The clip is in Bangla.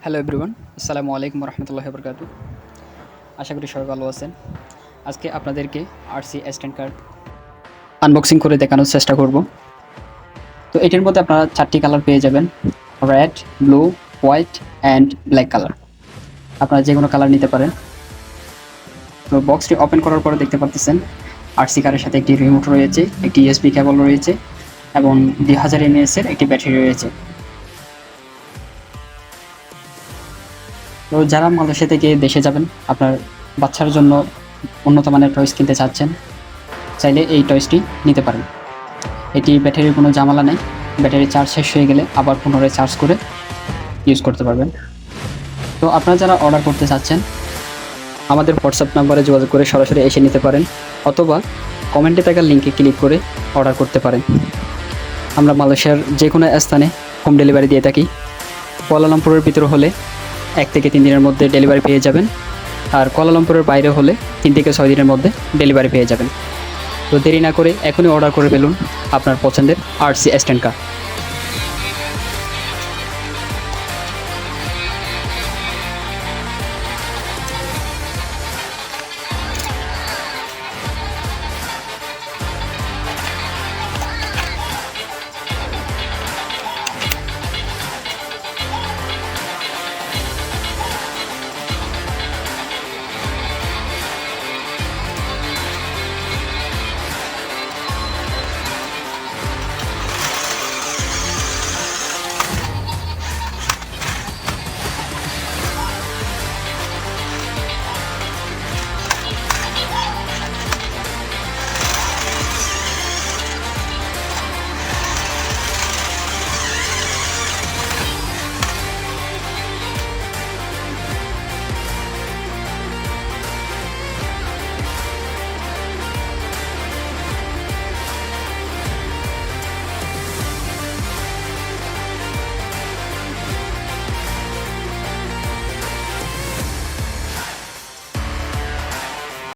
হ্যালো এভরিওয়ান, আসসালামু আলাইকুম রহমতুল্লাহি বরকাতু। আশা করি সবাই ভালো আছেন। আজকে আপনাদেরকে আরসি স্ট্যান্ড কার আনবক্সিং করে দেখানোর চেষ্টা করব। তো এটির মধ্যে আপনারা 4টি কালার পেয়ে যাবেন: red, blue, white and black colour. আপনারা যে কোনো কালার নিতে পারেন। তো বক্সটি ওপেন করার পরে দেখতে পাচ্ছেন আরসি কারের সাথে একটি রিমোট রয়েছে, একটি ইউএসবি কেবল রয়েছে এবং 2000 mAh এর একটি ব্যাটারি রয়েছে। তো যারা মালয়েশিয়া থেকে দেশে যাবেন, আপনার বাচ্চার জন্য উন্নত মানের টয়েস কিনতে চাচ্ছেন, চাইলে এই টয়েসটি নিতে পারেন। এটি ব্যাটারির কোনো ঝামেলা নেই। ব্যাটারি চার্জ শেষ হয়ে গেলে আবার পুনরায় চার্জ করে ইউজ করতে পারবেন। তো আপনারা যারা অর্ডার করতে চাচ্ছেন, আমাদের হোয়াটসঅ্যাপ নাম্বারে যোগাযোগ করে সরাসরি এসে নিতে পারেন, অথবা কমেন্টে থাকা লিঙ্কে ক্লিক করে অর্ডার করতে পারেন। আমরা মালয়েশিয়ার যে কোনো স্থানে হোম ডেলিভারি দিয়ে থাকি। কুয়ালালামপুরের ভিতরে হলে 1 থেকে 3 দিনের মধ্যে ডেলিভারি পেয়ে যাবেন, আর কুয়ালালামপুরের বাইরে হলে 3 থেকে 6 দিনের মধ্যে ডেলিভারি পেয়ে যাবেন। তো দেরি না করে এখনই অর্ডার করে ফেলুন আপনার পছন্দের আরসি স্ট্যান্ড কার।